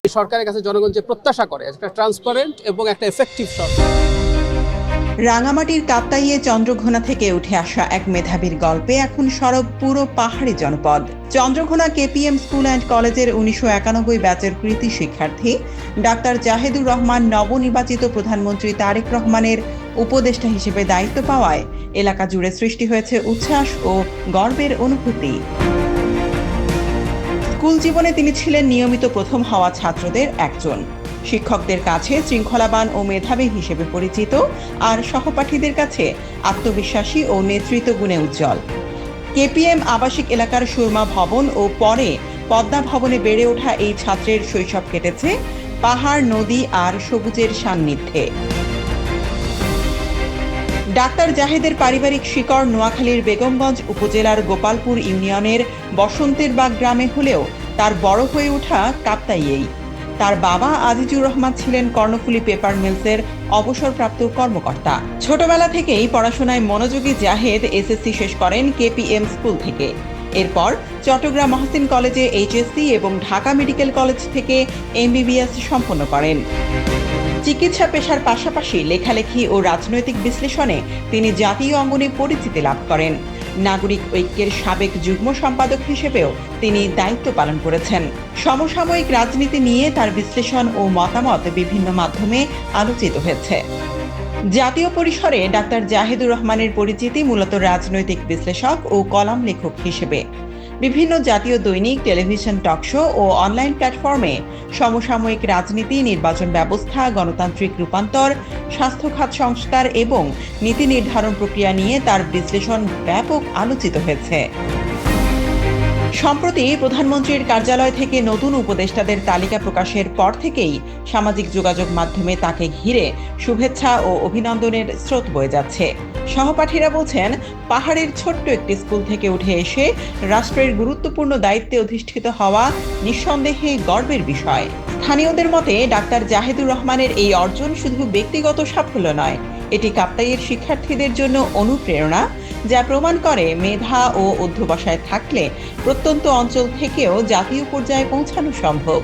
সরকারের কাছে জনগণ যে প্রত্যাশা করে একটা ট্রান্সপারেন্ট এবং একটা এফেক্টিভ সরকার। রাঙামাটির কাপ্তাইয়ে চন্দ্রঘোনা থেকে উঠে আসা এক মেধাবীর গল্পে এখন সরব পুরো পাহাড়ি জনপদ। চন্দ্রঘোনা কেপিএম স্কুল অ্যান্ড কলেজের 1991 ব্যাচের কৃতি শিক্ষার্থী ডাক্তার জাহেদুর রহমান নবনির্বাচিত প্রধানমন্ত্রী তারেক রহমানের উপদেষ্টা হিসেবে দায়িত্ব পাওয়ায় এলাকা জুড়ে সৃষ্টি হয়েছে উচ্ছ্বাস ও গর্বের অনুভূতি। স্কুল জীবনে তিনি ছিলেন নিয়মিত প্রথম হওয়া ছাত্রদের একজন। শিক্ষকদের কাছে শৃঙ্খলাবান ও মেধাবী হিসেবে পরিচিত, আর সহপাঠীদের কাছে আত্মবিশ্বাসী ও নেতৃত্ব গুণে উজ্জ্বল। কেপিএম আবাসিক এলাকার সুরমা ভবন ও পরে পদ্মা ভবনে বেড়ে ওঠা এই ছাত্রের শৈশব কেটেছে পাহাড়, নদী আর সবুজের সান্নিধ্যে। ডাক্তার জাহেদের পারিবারিক শিকড় নোয়াখালীর বেগমগঞ্জ উপজেলার গোপালপুর ইউনিয়নের বসন্তের বাগ গ্রামে হলেও তার বড় হয়ে ওঠা কাপ্তাইয়েই। তার বাবা আজিজুর রহমান ছিলেন কর্ণফুলী পেপার মিলসের অবসরপ্রাপ্ত কর্মকর্তা। ছোটবেলা থেকেই পড়াশোনায় মনোযোগী জাহেদ এসএসসি শেষ করেন কেপিএম স্কুল থেকে। এরপর চট্টগ্রাম মহসিন কলেজে এইচএসসি এবং ঢাকা মেডিকেল কলেজ থেকে এমবিবিএস সম্পন্ন করেন। চিকিৎসা পেশার পাশাপাশি লেখালেখি ও রাজনৈতিক বিশ্লেষণে তিনি জাতীয় অঙ্গনে পরিচিতি লাভ করেন। নাগরিক ঐক্যের সাবেক যুগ্ম সম্পাদক হিসেবেও তিনি দায়িত্ব পালন করেছেন। সমসাময়িক রাজনীতি নিয়ে তার বিশ্লেষণ ও মতামত বিভিন্ন মাধ্যমে আলোচিত হয়েছে। জাতীয় পরিসরে ডাক্তার জাহেদুর রহমানের পরিচিতি মূলত রাজনৈতিক বিশ্লেষক ও কলাম লেখক হিসেবে। বিভিন্ন জাতীয় দৈনিক, টেলিভিশন টকশো ও অনলাইন প্ল্যাটফর্মে সমসাময়িক রাজনীতি, নির্বাচন ব্যবস্থা, গণতান্ত্রিক রূপান্তর, স্বাস্থ্য খাত সংস্কার এবং নীতি নির্ধারণ প্রক্রিয়া নিয়ে তার বিশ্লেষণ ব্যাপক আলোচিত হয়েছে। সম্প্রতি প্রধানমন্ত্রীর কার্যালয় থেকে নতুন উপদেষ্টাদের তালিকা প্রকাশের পর থেকেই সামাজিক যোগাযোগ মাধ্যমে তাকে ঘিরে শুভেচ্ছা ও অভিনন্দনের স্রোত বয়ে যাচ্ছে। সহপাঠীরা বলছেন, পাহাড়ের ছোট্ট একটি স্কুল থেকে উঠে এসে রাষ্ট্রের গুরুত্বপূর্ণ দায়িত্বে অধিষ্ঠিত হওয়া নিঃসন্দেহে গর্বের বিষয়। স্থানীয়দের মতে ডাক্তার জাহেদুর রহমানের এই অর্জন শুধু ব্যক্তিগত সাফল্য নয়, এটি কাপ্তাইয়ের শিক্ষার্থীদের জন্য অনুপ্রেরণা, যা প্রমাণ করে মেধা ও অধ্যবসায় থাকলে প্রত্যন্ত অঞ্চল থেকেও জাতীয় পর্যায়ে পৌঁছানো সম্ভব।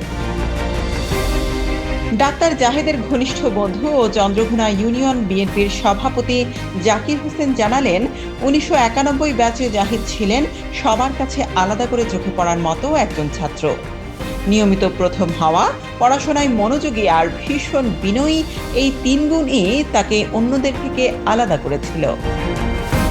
ডাক্তার জাহেদের ঘনিষ্ঠ বন্ধু ও চন্দ্রঘোনা ইউনিয়ন বিএনপির সভাপতি জাকির হোসেন জানালেন, 1991 ব্যাচে জাহিদ ছিলেন সবার কাছে আলাদা করে চোখে পড়ার মতো একজন ছাত্র। নিয়মিত প্রথম হওয়া, পড়াশোনায় মনোযোগী আর ভীষণ বিনয়ী, এই তিন গুণই তাকে অন্যদের থেকে আলাদা করেছিল।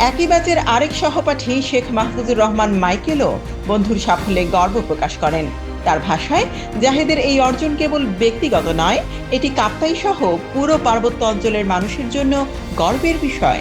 একই ব্যাচের আরেক সহপাঠী শেখ মাহফুজুর রহমান মাইকেলও বন্ধুর সাফল্যে গর্ব প্রকাশ করেন। তার ভাষায়, জাহেদের এই অর্জন কেবল ব্যক্তিগত নয়, এটি কাপ্তাই সহ পুরো পার্বত্য অঞ্চলের মানুষের জন্য গর্বের বিষয়।